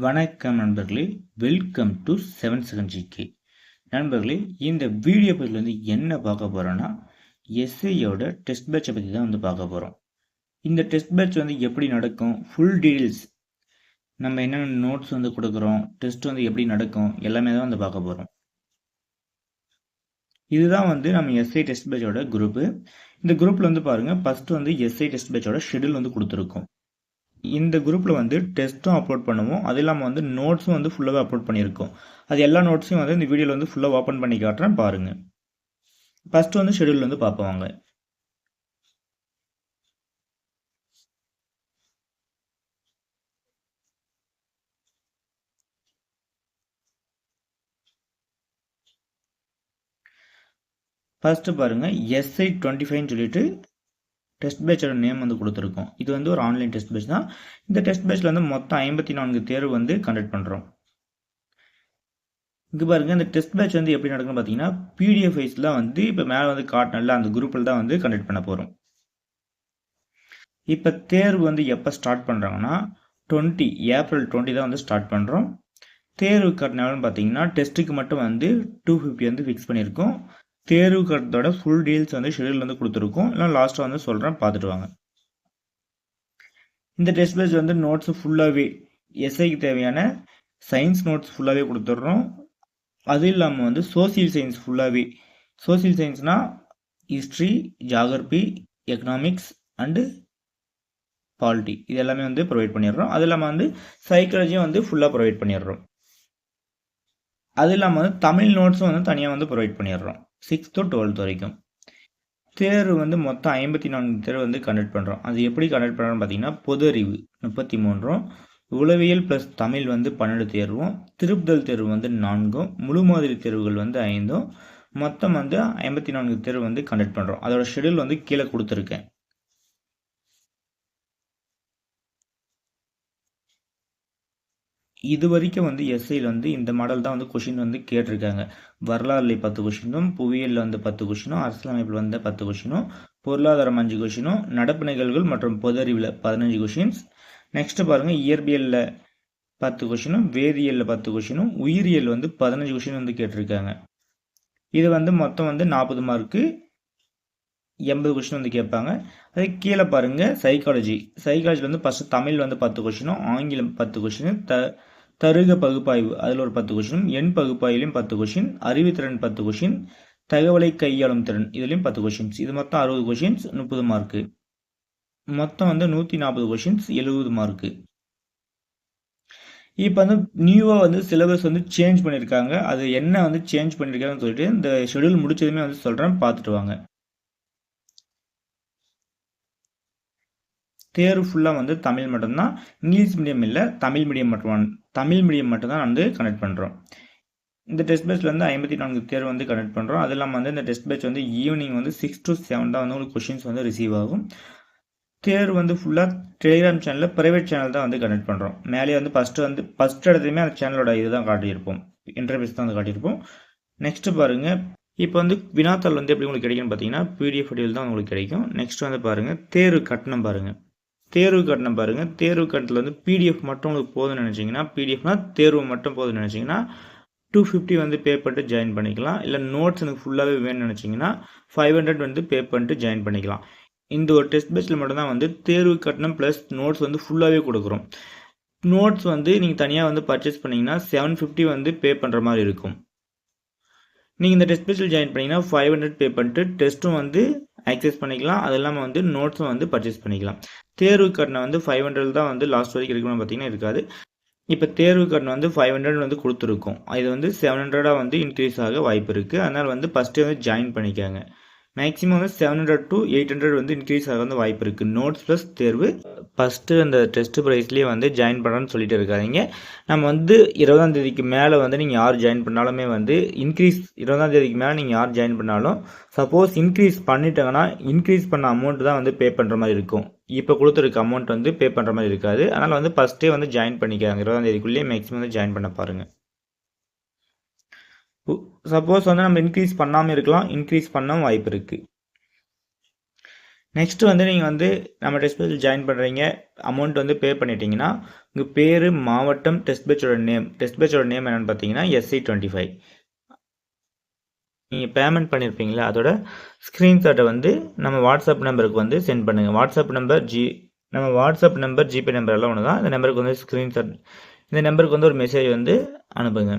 வணக்கம் நண்பர்களே, welcome to 7 second GK. நண்பர்களே, இந்த வீடியோ பதில் என்ன பார்க்க போகிறோன்னா, எஸ்ஐயோட டெஸ்ட் பேட்சை பற்றி தான் பார்க்க போகிறோம். இந்த டெஸ்ட் பேட்ச் எப்படி நடக்கும், ஃபுல் டீட்டெயில்ஸ், நம்ம என்னென்ன நோட்ஸ் கொடுக்குறோம், டெஸ்ட் எப்படி நடக்கும், எல்லாமே தான் பார்க்க போகிறோம். இதுதான் நம்ம எஸ்ஐ டெஸ்ட் பேட்சோட குரூப்பு. இந்த குரூப்பில் பாருங்கள், ஃபஸ்ட்டு எஸ்ஐ டெஸ்ட் பேட்சோட ஷெடியூல் கொடுத்துருக்கோம். இந்த குரூப்பில் டெஸ்ட்டும் அப்லோட் பண்ணுவோம். அது இல்லாமல் நோட்ஸும் ஃபுல்லாகவே அப்லோட் பண்ணியிருக்கோம். அது எல்லா நோட்ஸையும் இந்த வீடியோவில் ஃபுல்லாக ஓப்பன் பண்ணி காட்டுறேன் பாருங்கள். ஃபஸ்ட்டு ஷெடியூல் பார்ப்போம். ஃபஸ்ட்டு பாருங்கள், எஸ்ஐ 25 சொல்லிட்டு டெஸ்ட் பேட்சோட நேம் கொடுத்துருக்கோம். இது ஒரு ஆன்லைன் டெஸ்ட் பேட்ச் தான். இந்த டெஸ்ட் பேட்சில் மொத்தம் 54 தேர்வு கண்டக்ட் பண்ணுறோம். இங்கே பாருங்கள், இந்த டெஸ்ட் பேட்ச் எப்படி நடக்குன்னு பார்த்தீங்கன்னா, பிடிஎஃப் வைஸில் இப்போ மேலே காட்டினல அந்த குரூப்பில் தான் கண்டக்ட் பண்ண போகிறோம். இப்போ தேர்வு எப்போ ஸ்டார்ட் பண்ணுறாங்கன்னா, ஏப்ரல் 20 தான் ஸ்டார்ட் பண்ணுறோம். தேர்வு கட்டினாலும் பார்த்தீங்கன்னா, டெஸ்ட்டுக்கு மட்டும் 250 ஃபிக்ஸ் பண்ணியிருக்கோம். தேர்வு கட்டத்தோட ஃபுல் டீல்ஸ் ஷெடியூல் கொடுத்துருக்கோம். இல்லை லாஸ்ட்டாக சொல்கிறேன், பார்த்துட்டு வாங்க. இந்த டெஸ்ட் பேட்ச் நோட்ஸ் ஃபுல்லாகவே எஸ்ஐக்கு தேவையான சயின்ஸ் நோட்ஸ் ஃபுல்லாகவே கொடுத்துட்றோம். அது இல்லாமல் சோசியல் சயின்ஸ் ஃபுல்லாகவே, சோசியல் சயின்ஸ்னால் history, geography, economics and polity, இது எல்லாமே ப்ரொவைட் பண்ணிடுறோம். அது இல்லாமல் சைக்காலஜியும் ஃபுல்லாக ப்ரொவைட் பண்ணிடுறோம். அது இல்லாமல் தமிழ் நோட்ஸும் தனியாக ப்ரொவைட் பண்ணிடுறோம். 6th to 12th வரைக்கும். தேர்வு மொத்தம் 54 தேர்வு கண்டக்ட் பண்ணுறோம். அது எப்படி கண்டக்ட் பண்ணுறோம்னு பார்த்தீங்கன்னா, பொது அறிவு 33, உளவியல் ப்ளஸ் தமிழ் 12 தேர்வும், திருப்புதல் தேர்வு 4, முழு மாதிரி தேர்வுகள் 5, மொத்தம் 54 தேர்வு கண்டக்ட் பண்ணுறோம். அதோட ஷெடியூல் கீழே கொடுத்துருக்கேன். இது வரைக்கும் எஸ்ஐயில் இந்த மாடல் தான் கொஷின் கேட்டிருக்காங்க. வரலாறுல 10 கொஷினும், புவியியலில் 10 கொஷினும், அரசியலமைப்பில் 10 கொஷினும், பொருளாதாரம் 5 கொஷினும், நடப்பு நிகழ்வுகள் மற்றும் பொது அறிவில் 15 கொஷின்ஸ். நெக்ஸ்ட் பாருங்கள், இயற்பியலில் 10 கொஷினும், வேதியியலில் 10 கொஷினும், உயிரியல் 15 கொஷின் கேட்டிருக்காங்க. இது மொத்தம் 40 மார்க்கு, 80 கொஷின் கேட்பாங்க. அதே கீழே பாருங்கள், சைக்காலஜியில் ஃபஸ்ட்டு தமிழ் 10 கொஷினும், ஆங்கிலம் 10 கொஷின், தருக பகுப்பாய்வு அதில் ஒரு 10 கொஷின், எண் பகுப்பாய்விலையும் 10 கொஷின், அறிவுத்திறன் 10 கொஷின், தகவலை கையாளும் திறன் இதுலேயும் 10 கொஷின்ஸ். இது மொத்தம் 60 கொஷின்ஸ், 30 மார்க்கு. மொத்தம் 140 கொஷின்ஸ், 70 மார்க்கு. இப்போ நியூவாக சிலபஸ் சேஞ்ச் பண்ணியிருக்காங்க. அது என்ன சேஞ்ச் பண்ணியிருக்காங்கன்னு சொல்லிட்டு இந்த ஷெடியூல் முடிச்சதுமே சொல்கிறேன், பார்த்துட்டு வாங்க. தேர்வு ஃபுல்லாக தமிழ் மட்டும்தான், இங்கிலீஷ் மீடியம் இல்லை, தமிழ் மீடியம் மட்டும்தான் கனெக்ட் பண்ணுறோம். இந்த டெஸ்ட் பேட்சில் 54 தேர்வு கனெக்ட் பண்ணுறோம். அது இல்லாமல் இந்த டெஸ்ட் பேட்ச் ஈவினிங் 6 to 7 தான் உங்களுக்கு கொஷின்ஸ் ரிசீவ் ஆகும். தேர்வு ஃபுல்லாக டெலிகிராம் சேனலில் ப்ரைவேட் சேனல் தான் கனெக்ட் பண்ணுறோம். மேலே ஃபஸ்ட்டு இடத்துலையுமே அந்த சேனலோட இதுதான் காட்டியிருப்போம், இன்டர்வியூஸ் தான் காட்டியிருப்போம். நெக்ஸ்ட் பாருங்கள், இப்போ வினாத்தாள் எப்படி உங்களுக்கு கிடைக்குன்னு பார்த்தீங்கன்னா, பிடிஎஃப் வடிவில் தான் உங்களுக்கு கிடைக்கும். நெக்ஸ்ட் பாருங்கள், தேர்வு கட்டணம் பாருங்கள். தேர்வு கட்டணம் பாருங்கள். தேர்வு கட்டணத்தில் பிடிஎஃப் மட்டும் உங்களுக்கு போதும்னு நினச்சிங்கன்னா, பிடிஎஃப்னால் தேர்வு மட்டும் போதும்னு நினச்சிங்கன்னா 250 பே பண்ணிட்டு ஜாயின் பண்ணிக்கலாம். இல்லை நோட்ஸ் எனக்கு ஃபுல்லாகவே வேணும்னு நினச்சிங்கன்னா 500 பே பண்ணிட்டு ஜாயின் பண்ணிக்கலாம். இந்த ஒரு டெஸ்ட் பேட்சில் மட்டும்தான் தேர்வு கட்டணம் ப்ளஸ் நோட்ஸ் ஃபுல்லாகவே கொடுக்குறோம். நோட்ஸ் நீங்கள் தனியாக பர்ச்சேஸ் பண்ணிங்கன்னா 750 பே பண்ணுற மாதிரி இருக்கும். நீங்கள் இந்த டெஸ்ட் பேட்சில் ஜாயின் பண்ணிங்கன்னா 500 பே பண்ணிட்டு டெஸ்ட்டும் ஆக்சஸ் பண்ணிக்கலாம். அது இல்லாமல் நோட்ஸும் பர்ச்சேஸ் பண்ணிக்கலாம். தேர்வு கட்டணம் 500 தான் லாஸ்ட் வரைக்கும் இருக்கணும்னு பார்த்தீங்கன்னா இருக்காது. இப்போ தேர்வு கட்டணம் 500 கொடுத்துருக்கோம். இது 700 இன்க்ரீஸ் ஆக வாய்ப்பு இருக்குது. அதனால் ஃபஸ்ட்டு ஜாயின் பண்ணிக்காங்க. மேக்ஸிமம் 700 to 800 இன்க்ரீஸ் ஆக வாய்ப்பு இருக்குது. நோட்ஸ் ப்ளஸ் தேர்வு ஃபஸ்ட்டு அந்த டெஸ்ட் ப்ரைஸ்லேயே ஜாயின் பண்ணுறோன்னு சொல்லிட்டு இருக்காதிங்க. நம்ம 20ஆம் தேதிக்கு மேலே நீங்கள் யார் ஜாயின் பண்ணாலுமே இன்க்ரீஸ் 20ஆம் தேதிக்கு மேலே நீங்கள் யார் ஜாயின் பண்ணாலும் சப்போஸ் இன்க்ரீஸ் பண்ணிட்டாங்கன்னா இன்க்ரீஸ் பண்ண அமௌண்ட் தான் பே பண்ணுற மாதிரி இருக்கும். இப்போ கொடுத்துருக்க அமௌண்ட் பே பண்ணுற மாதிரி இருக்காது. அதனால் ஃபஸ்ட்டே ஜாயின் பண்ணிக்காங்க. 20ஆம் தேதிக்குள்ளேயே மேக்ஸிமம் ஜாயின் பண்ண பாருங்கள். சப்போஸ் நம்ம இன்க்ரீஸ் பண்ணாமல் இருக்கலாம், இன்க்ரீஸ் பண்ண வாய்ப்பு இருக்குது. நெக்ஸ்ட்டு வந்து நீங்கள் வந்து நம்ம டெஸ்ட் பேட்சில் ஜாயின் பண்ணுறீங்க, அமௌண்ட் வந்து பே பண்ணிட்டீங்கன்னா, உங்கள் பேர், மாவட்டம், டெஸ்ட் பேட்சோட நேம் என்னென்னு பார்த்தீங்கன்னா SC25. நீங்கள் பேமெண்ட் பண்ணியிருப்பீங்களா, அதோட ஸ்க்ரீன்ஷாட்டை வந்து நம்ம வாட்ஸ்அப் நம்பருக்கு வந்து சென்ட் பண்ணுங்கள். நம்ம வாட்ஸ்அப் நம்பர், ஜிபே நம்பர் எல்லாம் ஒன்று தான். இந்த நம்பருக்கு வந்து ஸ்க்ரீன்ஷாட், இந்த நம்பருக்கு வந்து ஒரு மெசேஜ் வந்து அனுப்புங்க.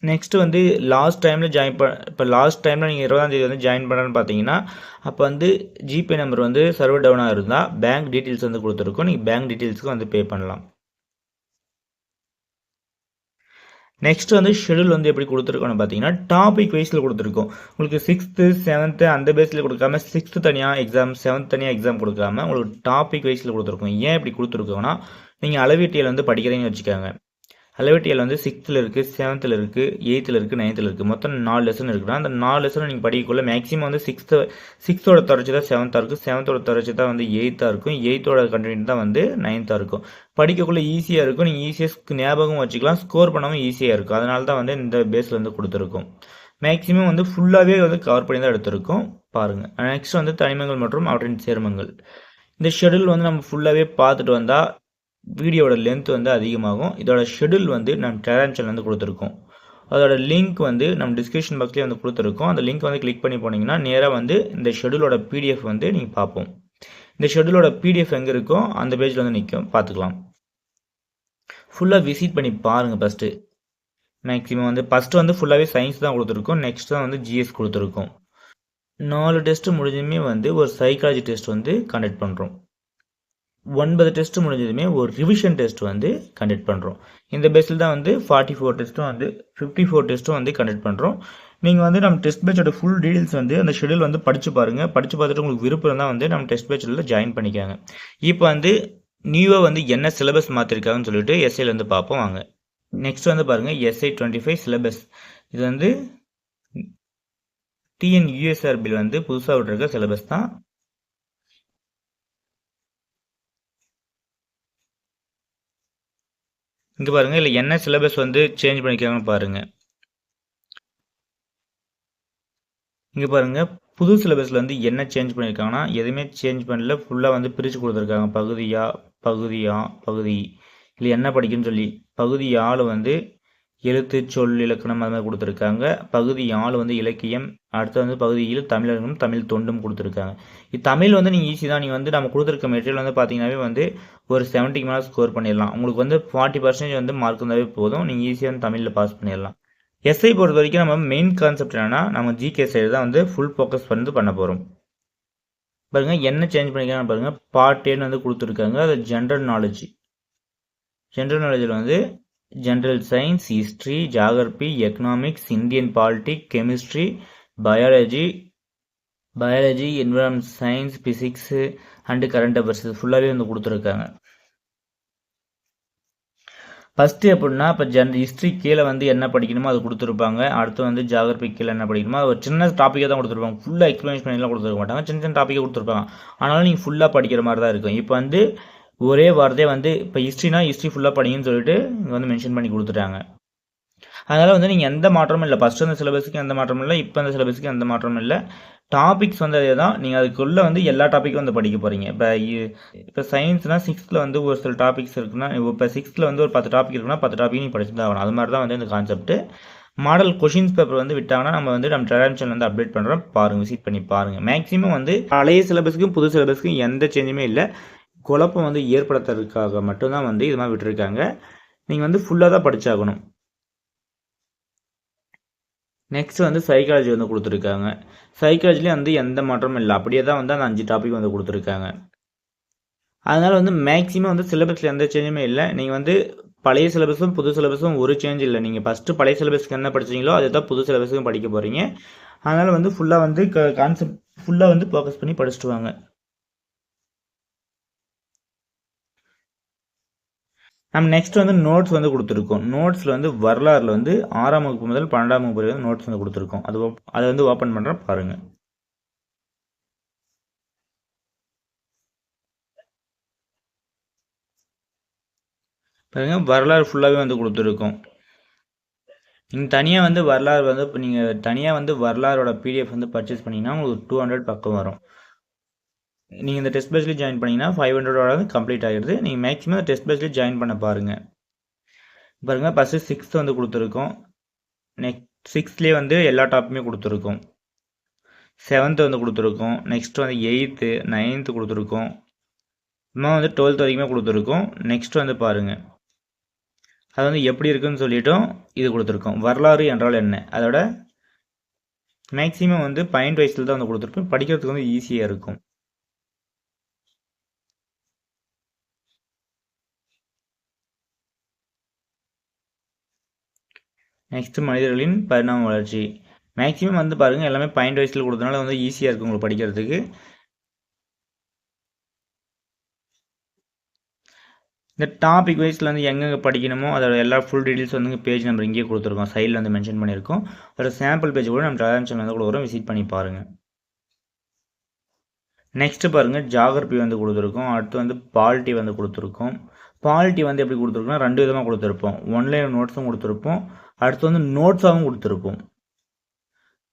நெக்ஸ்ட்டு வந்து லாஸ்ட் டைமில் இப்போ லாஸ்ட் டைமில் நீங்கள் 20ஆம் தேதி வந்து ஜாயின் பண்ணுறேன்னு பார்த்தீங்கன்னா, அப்போ வந்து ஜிபே நம்பர் வந்து சர்வர் டவுனாக இருந்தால் பேங்க் டீட்டெயில்ஸ் வந்து கொடுத்துருக்கோம். நீங்கள் பேங்க் டீட்டெயில்ஸ்க்கு வந்து பே பண்ணலாம். நெக்ஸ்ட் வந்து ஷெடியூல் வந்து எப்படி கொடுத்துருக்கோன்னு பார்த்தீங்கன்னா, டாபிக் வைஸில் கொடுத்துருக்கோம். உங்களுக்கு 6th 7th அந்த பேஸில் கொடுக்காம 6th தனியாக எக்ஸாம், 7th தனியாக எக்ஸாம் கொடுக்காம உங்களுக்கு டாபிக் வைஸில் கொடுத்துருக்கோம். ஏன் இப்படி கொடுத்துருக்கோன்னா, நீங்கள் அளவீட்டியல் வந்து படிக்கிறீங்கன்னு வச்சுக்கோங்க. அளவீட்டியல் வந்து 6th இருக்குது, 7th இருக்குது, 8th இருக்குது, 9th இருக்குது. மொத்தம் 4 லெசன் இருக்குன்னா அந்த 4 லெசனை நீங்கள் படிக்கக்குள்ள மேக்ஸிமம் வந்து 6th தொடர்ச்சி தான் 7th இருக்கும், 7th தொடர்ச்சி தான் வந்து 8th இருக்கும், 8th கண்டினியூ தான் வந்து 9th இருக்கும். படிக்கக்குள்ள ஈஸியாக இருக்கும், நீங்கள் ஈஸியாக ஞாபகம் வச்சுக்கலாம், ஸ்கோர் பண்ணாமல் ஈஸியாக இருக்கும். அதனால தான் வந்து இந்த பேஸில் வந்து கொடுத்துருக்கோம். மேக்ஸிமம் வந்து ஃபுல்லாகவே வந்து கவர் பண்ணி தான் எடுத்திருக்கோம். பாருங்கள். நெக்ஸ்ட் வந்து தனிமங்கள் மற்றும் அவற்றின் சேர்மங்கள். இந்த ஷெடியூல் வந்து நம்ம ஃபுல்லாகவே பார்த்துட்டு வந்தால் வீடியோட லென்த் வந்து அதிகமாகும். இதோட ஷெடியூல் வந்து நம்ம டெலகிராம் சேனல் வந்து கொடுத்துருக்கோம். அதோட லிங்க் வந்து நம்ம டிஸ்கிரிப்ஷன் பாக்ஸ்லேயே வந்து கொடுத்துருக்கோம். அந்த லிங்க் வந்து கிளிக் பண்ணி போனீங்கன்னா நேராக வந்து இந்த ஷெடியூலோட பிடிஎஃப் வந்து நீங்கள் பார்ப்போம். இந்த ஷெடியூலோட பிடிஎஃப் எங்கே இருக்கோ அந்த பேஜில் வந்து நிற்கும், பார்த்துக்கலாம். ஃபுல்லாக விசிட் பண்ணி பாருங்கள். ஃபஸ்ட்டு மேக்ஸிமம் வந்து ஃபஸ்ட்டு வந்து ஃபுல்லாகவே சயின்ஸ் தான் கொடுத்துருக்கோம். நெக்ஸ்ட் தான் வந்து ஜிஎஸ் கொடுத்துருக்கோம். 4 டெஸ்ட்டு முடிஞ்சுமே வந்து ஒரு சைக்காலஜி டெஸ்ட் வந்து கண்டக்ட் பண்ணுறோம். 9 டெஸ்ட் முடிஞ்சதுமே ஒரு ரிவிஷன் டெஸ்ட் வந்து கண்டக்ட் பண்ணுறோம். இந்த பேஸில் தான் வந்து 44 டெஸ்ட்டும் வந்து 54 டெஸ்ட்டும் வந்து கண்டக்ட் பண்ணுறோம். நீங்கள் வந்து நம்ம டெஸ்ட் பேட்சோட ஃபுல் டீடைல்ஸ் வந்து அந்த ஷெடியூல் வந்து படித்து பாருங்கள். படித்து பார்த்துட்டு உங்களுக்கு விருப்பம் தான் வந்து நம்ம டெஸ்ட் பேட்சில் ஜாயின் பண்ணிக்காங்க. இப்போ வந்து நியூவாக வந்து என்ன சிலபஸ் மாற்றிருக்காங்கன்னு சொல்லிட்டு எஸ்ஐயில் வந்து பார்ப்போம் வாங்க. நெக்ஸ்ட் வந்து பாருங்கள் SI25 சிலபஸ். இது வந்து TNUSRBயில் வந்து புதுசாக விட்டுருக்க சிலபஸ் தான். இங்கே பாருங்கள், இல்லை என்ன சிலபஸ் வந்து சேஞ்ச் பண்ணிக்காங்கன்னு பாருங்கள். இங்கே பாருங்கள், புது சிலபஸில் வந்து என்ன சேஞ்ச் பண்ணியிருக்காங்கன்னா எதுவுமே சேஞ்ச் பண்ணல. ஃபுல்லாக வந்து பிரித்து கொடுத்துருக்காங்க. பகுதி இல்லை என்ன படிக்குன்னு சொல்லி. பகுதி 4 வந்து எழுத்து, சொல், இலக்கணம் அது மாதிரி கொடுத்துருக்காங்க. பகுதி 4 வந்து இலக்கியம். அடுத்து வந்து பகுதியில் தமிழர்களும் தமிழ் தொண்டும் கொடுத்துருக்காங்க. தமிழ் வந்து நீங்கள் ஈஸி தான். நீங்கள் வந்து நம்ம கொடுத்துருக்க மெட்டீரியல் வந்து பார்த்தீங்கன்னாவே வந்து ஒரு 70க்கு மேலே ஸ்கோர் பண்ணிடலாம். உங்களுக்கு வந்து 40% வந்து மார்க் இருந்தாவே போதும், நீங்கள் ஈஸியாக வந்து தமிழில் பாஸ் பண்ணிடலாம். எஸ்ஐ பொறுத்த வரைக்கும் நம்ம மெயின் கான்செப்ட் என்னன்னா, நம்ம ஜிகே சைடு தான் வந்து ஃபுல் ஃபோக்கஸ் பண்ண போகிறோம். பாருங்கள் என்ன சேஞ்ச் பண்ணிக்கிறாங்க பாருங்கள். பார்ட் 10 வந்து கொடுத்துருக்காங்க. அது ஜென்ரல் நாலேஜில் வந்து general science, history, geography, economics, Indian politic, chemistry, biology, environment science, physics and current affairs ஃபுல்லாகவே வந்து கொடுத்துருக்காங்க. ஃபஸ்ட்டு எப்படின்னா, இப்போ ஹிஸ்ட்ரி கீழே வந்து என்ன படிக்கணுமோ அது கொடுத்துருப்பாங்க. அடுத்து வந்து ஜியாகிரபி கீழே என்ன படிக்கணுமோ அது ஒரு சின்ன டாப்பிக்காக தான் கொடுத்துருப்பாங்க. ஃபுல்லாக எக்ஸ்பிளைன் பண்ணிலாம் கொடுத்துருக்க மாட்டாங்க. சின்ன டாப்பிக்காக கொடுத்துருப்பாங்க. ஆனாலும் நீங்கள் ஃபுல்லாக படிக்கிற மாதிரி தான் இருக்கும். இப்போ வந்து ஒரே வார்த்தையே வந்து இப்போ ஹிஸ்ட்ரி ஃபுல்லாக படிங்கன்னு சொல்லிட்டு இங்கே வந்து மென்ஷன் பண்ணி கொடுத்துட்டாங்க. அதனால் வந்து நீங்கள் எந்த மாற்றமும் இல்லை. ஃபஸ்ட்டு அந்த சிலபஸுக்கு எந்த மாற்றமும் இல்லை, இப்போ அந்த சிலபஸுக்கு எந்த மாற்றமும் இல்லை. டாபிக்ஸ் வந்து அதே தான். நீங்கள் அதுக்குள்ளே வந்து எல்லா டாப்பிக்கும் வந்து படிக்க போகிறீங்க. இப்போ சயின்ஸ்னால் 6th வந்து ஒரு சில டாபிக்ஸ் இருக்குன்னா, இப்போ 6th வந்து ஒரு 10 டாபிக் இருக்குன்னா 10 டாபிக் நீங்கள் படிச்சு தான் ஆகணும். அது மாதிரி தான் வந்து இந்த கான்செப்ட். மாடல் கொஷின்ஸ் பேப்பர் வந்து விட்டாங்கன்னா நம்ம டெலகிராம் சேனல் வந்து அப்டேட் பண்ணுறோம். பாருங்கள், விசிட் பண்ணி பாருங்கள். மேக்ஸிமம் வந்து பழைய சிலபஸுக்கும் புது சிலபஸுக்கும் எந்த சேஞ்சுமே இல்லை. குழப்பம் வந்து ஏற்படுத்துறதுக்காக மட்டும்தான் வந்து இது மாதிரி விட்டுருக்காங்க. நீங்கள் வந்து ஃபுல்லாக தான் படித்தாகணும். நெக்ஸ்ட் வந்து சைக்காலஜி வந்து கொடுத்துருக்காங்க. சைக்காலஜிலேயும் வந்து எந்த மாற்றமும் இல்லை. அப்படியே தான் வந்து அந்த 5 டாபிக் வந்து கொடுத்துருக்காங்க. அதனால் வந்து மேக்ஸிமம் வந்து சிலபஸில் எந்த சேஞ்சுமே இல்லை. நீங்கள் வந்து பழைய சிலபஸும் புது சிலபஸும் ஒரு சேஞ்ச் இல்லை. நீங்கள் ஃபஸ்ட்டு பழைய சிலபஸ்க்கு என்ன படிச்சிங்களோ அதை தான் புது சிலபஸுக்கும் படிக்க போகிறீங்க. அதனால் வந்து ஃபுல்லாக வந்து கான்செப்ட் ஃபுல்லாக வந்து ஃபோக்கஸ் பண்ணி படிச்சுட்டு வாங்க. நம்ம நெக்ஸ்ட் வந்து நோட்ஸ் வந்து கொடுத்துருக்கோம். நோட்ஸில் வந்து வரலாறில் வந்து 6ஆம் வகுப்பு முதல் 12ஆம் வகுப்பு வரை வந்து நோட்ஸ் வந்து கொடுத்துருக்கோம். அதை வந்து ஓப்பன் பண்ணுறேன் பாருங்கள். பாருங்கள், வரலாறு ஃபுல்லாகவே வந்து கொடுத்துருக்கோம். நீங்கள் தனியாக வந்து வரலாறு வந்து இப்போ நீங்கள் தனியாக வந்து வரலாறோட பிடிஎஃப் வந்து பர்ச்சேஸ் பண்ணிங்கன்னா உங்களுக்கு 200 பக்கம் வரும். நீங்கள் இந்த டெஸ்ட் பேட்ச்லேயே ஜாயின் பண்ணிங்கன்னா 500 கம்ப்ளீட் ஆகிடுது. நீங்கள் மேக்ஸிமம் டெஸ்ட் பேட்ச்லேயே ஜாயின் பண்ண பாருங்கள். பாருங்கள் ஃபஸ்ட்டு 6th வந்து கொடுத்துருக்கோம். நெக்ஸ்ட் 6த்லேயே வந்து எல்லா டாப்புமே கொடுத்துருக்கோம். 7th வந்து கொடுத்துருக்கோம். நெக்ஸ்ட் வந்து 8th 9th கொடுத்துருக்கோம். இன்னும் வந்து 12th வரைக்குமே கொடுத்துருக்கோம். நெக்ஸ்ட் வந்து பாருங்கள், அது வந்து எப்படி இருக்குன்னு சொல்லிட்டோம் இது கொடுத்துருக்கோம். வரலாறு என்றால் என்ன, அதோட மேக்ஸிமம் வந்து பாயிண்ட் வைஸில் தான் வந்து கொடுத்துருப்போம். படிக்கிறதுக்கு வந்து ஈஸியாக இருக்கும். நெக்ஸ்ட் மனிதர்களின் பரிணாம வளர்ச்சி. மேக்ஸிமம் வந்து பாருங்கள் எல்லாமே பாயிண்ட் வைஸில் கொடுத்தனால வந்து ஈஸியாக இருக்கும் உங்களுக்கு படிக்கிறதுக்கு. இந்த டாபிக் வைஸில் வந்து எங்கெங்கே படிக்கணுமோ அதோட எல்லா ஃபுல் டீட்டெயில்ஸ் வந்து பேஜ் நம்பர் இங்கேயே கொடுத்துருக்கோம். சைடில் வந்து மென்ஷன் பண்ணியிருக்கோம். அதோட சாம்பிள் பேஜ் கூட நம்ம டெலிகிராம் சேனல் வந்து கொடுக்குறோம், விசிட் பண்ணி பாருங்கள். நெக்ஸ்ட்டு பாருங்கள் ஜியாகிரபி வந்து கொடுத்துருக்கோம். அடுத்து வந்து பாலிட்டி வந்து கொடுத்துருக்கோம். பாலிட்டி வந்து எப்படி கொடுத்துருக்கோம்னா 2 விதமாக கொடுத்துருப்போம். ஒன்லைன் நோட்ஸும் கொடுத்துருப்போம், அடுத்து வந்து நோட்ஸாகவும் கொடுத்துருப்போம்.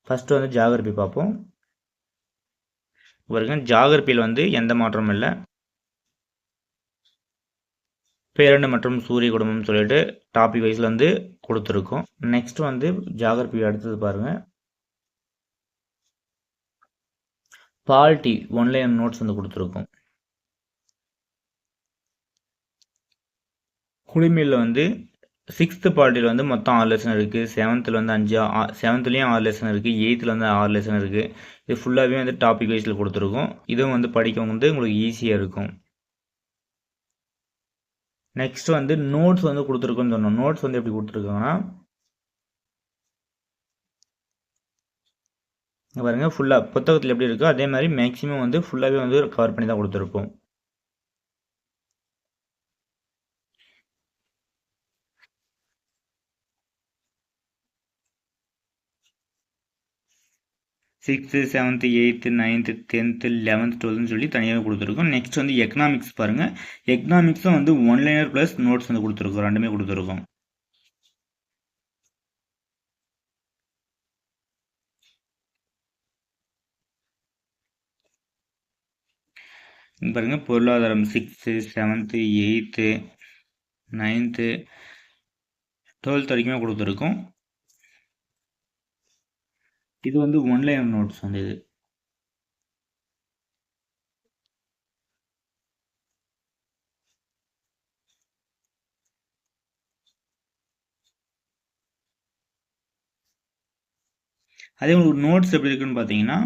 ஃபஸ்ட்டு வந்து ஜியாகிரபி பார்ப்போம். பாருங்க ஜியாகிரபியில் வந்து எந்த மாற்றமும் இல்லை. பேரண்டு மற்றும் சூரிய குடும்பம்னு சொல்லிட்டு டாபிக் வைஸில் வந்து கொடுத்துருக்கோம். நெக்ஸ்ட் வந்து ஜியாகிரபி அடுத்தது பாருங்கள் பாலிட்டி ஒன்லைன் நோட்ஸ் வந்து கொடுத்துருக்கோம். குடிமையில் வந்து 6th பாலிட்டியில் வந்து மொத்தம் 6 லெசன் இருக்குது. 7th வந்து 7thலேயும் 6 லெசன் இருக்குது. 8th வந்து 6 லெசன் இருக்குது. இது ஃபுல்லாகவே வந்து டாபிக் வைஸில் கொடுத்துருக்கோம். இதுவும் வந்து படிக்க வந்து உங்களுக்கு ஈஸியாக இருக்கும். நெக்ஸ்ட் வந்து நோட்ஸ் வந்து கொடுத்துருக்கோன்னு சொன்னோம். நோட்ஸ் வந்து எப்படி கொடுத்துருக்காங்கன்னா பாருங்கள் ஃபுல்லாக புத்தகத்தில் எப்படி இருக்கோ அதே மாதிரி மேக்ஸிமம் வந்து ஃபுல்லாகவே வந்து கவர் பண்ணி தான் கொடுத்துருப்போம். Sixth 7th 8th 9th 10th 11th 12th சொல்லி தனியாக கொடுத்துருக்கோம். நெக்ஸ்ட் வந்து எக்கனாமிக்ஸ் பாருங்கள். எக்கனாமிக்ஸும் வந்து ஒன்லைனர் ப்ளஸ் நோட்ஸ் வந்து கொடுத்துருக்கோம். ரெண்டுமே கொடுத்துருக்கோம். பாருங்க பொருளாதாரம் 6th 7th 8th 9th 12th வரைக்குமே கொடுத்துருக்கோம். இது வந்து ஒன்லைன் நோட்ஸ் வந்து இது. அதே உங்களுக்கு நோட்ஸ் எப்படி இருக்குன்னு பார்த்தீங்கன்னா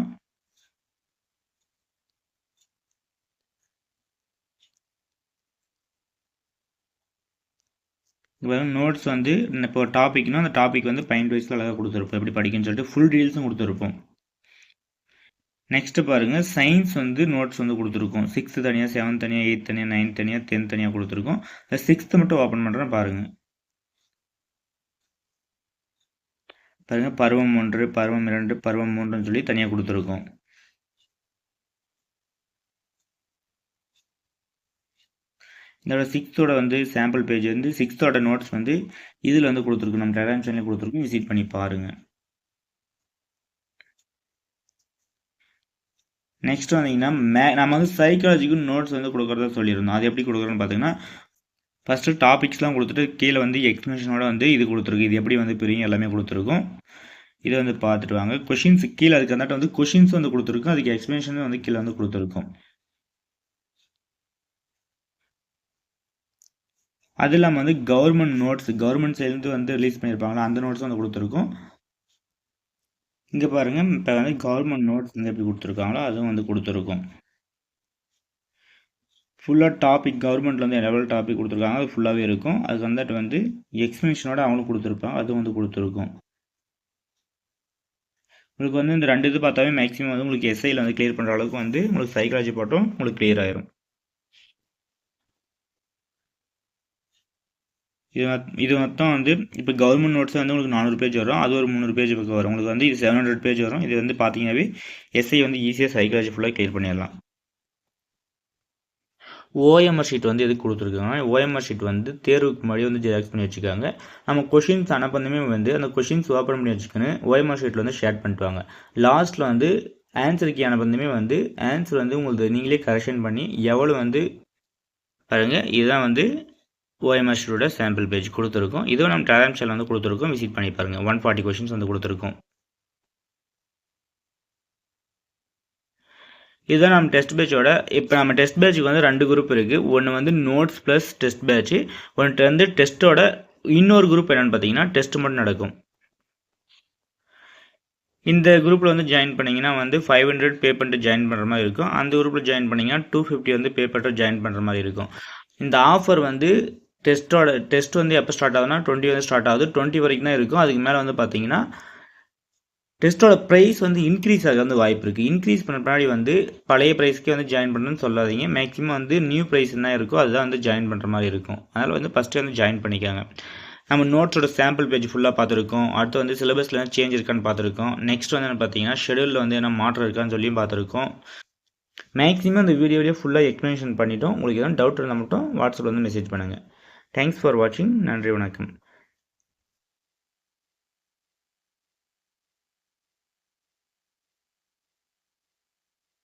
இப்போ நோட்ஸ் வந்து இப்போ டாபிக்னா அந்த டாபிக் வந்து பாயிண்ட் வைஸில் அழகாக கொடுத்துருப்போம், எப்படி படிக்கணும்னு சொல்லிட்டு ஃபுல் டீட்டெயில்ஸும் கொடுத்துருப்போம். நெக்ஸ்ட்டு பாருங்கள் சயின்ஸ் வந்து நோட்ஸ் வந்து கொடுத்துருக்கோம். 6th தனியாக 7th தனியாக 8th தனியாக 9th தனியாக 10th தனியாக கொடுத்துருக்கோம். 6th மட்டும் ஓப்பன் பண்ணுறேன் பாருங்கள். பாருங்கள் பருவம் 1 பருவம் 2 பருவம் 3ன்னு சொல்லி தனியாக கொடுத்துருக்கோம். இதோட 6th வந்து சாம்பிள் பேஜ் வந்து 6th நோட்ஸ் வந்து இதில் வந்து கொடுத்துருக்கோம். நம்ம டெலிகிராம் சேனலில் கொடுத்துருக்கோம், விசிட் பண்ணி பாருங்கள். நெக்ஸ்ட் வந்தீங்கன்னா நம்ம வந்து சைக்காலஜிக்கு நோட்ஸ் வந்து கொடுக்குறதா சொல்லியிருந்தோம். அது எப்படி கொடுக்குறோன்னு பார்த்தீங்கன்னா ஃபஸ்ட்டு டாபிக்ஸ்லாம் கொடுத்துட்டு கீழே வந்து எக்ஸ்ப்ளனேஷனோட வந்து இது கொடுத்துருக்கு. இது எப்படி வந்து பிரியும் எல்லாமே கொடுத்துருக்கோம். இதை வந்து பார்த்துட்டு வாங்க. கொஷின்ஸ் கீழே அதுக்கு அந்தாட்ட வந்து கொஷின்ஸ் வந்து கொடுத்துருக்கோம், அதுக்கு எக்ஸ்ப்ளனேஷன் வந்து கீழே வந்து கொடுத்துருக்கோம். அது இல்லாமல் வந்து கவர்மெண்ட் நோட்ஸ் கவர்மெண்ட் சைட்லேருந்து வந்து ரிலீஸ் பண்ணியிருப்பாங்களா அந்த நோட்ஸ் வந்து கொடுத்துருக்கோம். இங்கே பாருங்கள் இப்போ வந்து கவர்மெண்ட் நோட்ஸ் வந்து எப்படி கொடுத்துருக்காங்களோ அதுவும் வந்து கொடுத்துருக்கோம். ஃபுல்லாக டாபிக் கவர்மெண்ட்டில் வந்து லெவல் டாபிக் கொடுத்துருக்காங்க, அது ஃபுல்லாகவே இருக்கும். அதுக்கு வந்துட்டு வந்து எக்ஸ்ப்ளனேஷனோட அவங்களும் கொடுத்துருப்பாங்க, அதுவும் வந்து கொடுத்துருக்கோம். உங்களுக்கு வந்து இந்த 2 இது பார்த்தாவே மேக்ஸிமம் வந்து உங்களுக்கு எஸ்ஐயில் வந்து கிளியர் பண்ணுற அளவுக்கு வந்து உங்களுக்கு சைக்காலஜி பாட்டும் உங்களுக்கு கிளியர் ஆயிரும். இது மொத்தம் வந்து இப்போ கவர்மெண்ட் நோட்ஸ் வந்து உங்களுக்கு 400 பேஜ் வரும், அது ஒரு 300 பேஜ் பக்கம் வரும். உங்களுக்கு வந்து இது 700 பேஜ் வரும். இது வந்து பார்த்தீங்கன்னாவே எஸ்ஐ வந்து ஈஸியாக சைக்காலஜி ஃபுல்லாக கிளியர் பண்ணிடலாம். ஓஎம்ஆர் ஷீட் வந்து எதுக்கு கொடுத்துருக்காங்க, ஓஎம்ஆர் ஷீட் வந்து தேர்வுக்கு முன்னாடி வந்து ஜெராக்ஸ் பண்ணி வச்சுக்காங்க. நம்ம கொஷின்ஸ் அனுப்பந்துமே வந்து அந்த கொஷின்ஸ் ஓப்பன் பண்ணி வச்சுக்கணும், ஓஎம்ஆர் ஷீட்டில் வந்து ஷேர் பண்ணிட்டுவாங்க. லாஸ்ட்டில் வந்து ஆன்சருக்கு அனுப்பந்துமே வந்து ஆன்சர் வந்து உங்களுக்கு நீங்களே கரெக்ஷன் பண்ணி எவ்வளோ வந்து பாருங்கள். இதுதான் வந்து ஓஎம்ஆர் ஷீட்டோட சாம்பிள் பேஜ் கொடுத்துருக்கோம். இதுவும் நம்ம டெலிகிராம் சேனல் வந்து கொடுத்துருக்கோம், விசிட் பண்ணி பாருங்கள். 140 கொஷின்ஸ் வந்து கொடுத்துருக்கோம். இதுதான் நம்ம டெஸ்ட் பேட்சோட. இப்போ நம்ம டெஸ்ட் பேட்சுக்கு வந்து 2 குரூப் இருக்குது. ஒன்று வந்து நோட்ஸ் ப்ளஸ் டெஸ்ட் பேட்ச், ஒன்று வந்து டெஸ்ட்டோட இன்னொரு குரூப் என்னென்னு பார்த்தீங்கன்னா டெஸ்ட் மட்டும் நடக்கும். இந்த குரூப்பில் வந்து ஜாயின் பண்ணிங்கன்னா வந்து 500 பே பண்ணிட்டு ஜாயின் பண்ணுற மாதிரி இருக்கும். அந்த குரூப்பில் ஜாயின் பண்ணிங்கன்னா 250 வந்து பே பண்ணிட்டு ஜாயின் பண்ணுற மாதிரி இருக்கும். இந்த ஆஃபர் வந்து டெஸ்ட் வந்து எப்போ ஸ்டார்ட் ஆகுதுன்னா 20 வந்து ஸ்டார்ட் ஆகுது, 20 வரைக்கும் தான் இருக்கும். அதுக்கு மேலே வந்து பார்த்தீங்கன்னா டெஸ்ட்டோட ப்ரைஸ் வந்து இன்க்ரீஸ் ஆக வந்து வாய்ப்பு இருக்குது. இன்க்ரீஸ் பண்ண பின்னாடி வந்து பழைய ப்ரைஸ்க்கே வந்து ஜாயின் பண்ணணும்னு சொல்லாதீங்க. மேக்ஸிமம் வந்து நியூ ப்ரைஸ் என்ன இருக்கோ அதுதான் வந்து ஜாயின் பண்ணுற மாதிரி இருக்கும். அதனால் வந்து ஃபஸ்ட்டு வந்து ஜாயின் பண்ணிக்காங்க. நம்ம நோட்ஸோட சாம்பிள் பேஜ் ஃபுல்லாக பார்த்துருக்கோம். அடுத்து வந்து சிலபஸில் என்ன சேஞ்ச் இருக்கான்னு பார்த்துருக்கோம். நெக்ஸ்ட் வந்து என்ன பார்த்தீங்கன்னா ஷெடியூலில் வந்து என்ன மாற்றம் இருக்கான்னு சொல்லியும் பார்த்துருக்கோம். மேக்ஸிமம் இந்த வீடியோவிலே ஃபுல்லாக எக்ஸ்ப்ளனேஷன் பண்ணிட்டோம். உங்களுக்கு எதாவது டவுட் இருந்தால் மட்டும் வாட்ஸ்அப்பில் வந்து மெசேஜ் பண்ணுங்கள். தேங்க்ஸ் ஃபார் வாட்சிங். நன்றி, வணக்கம்.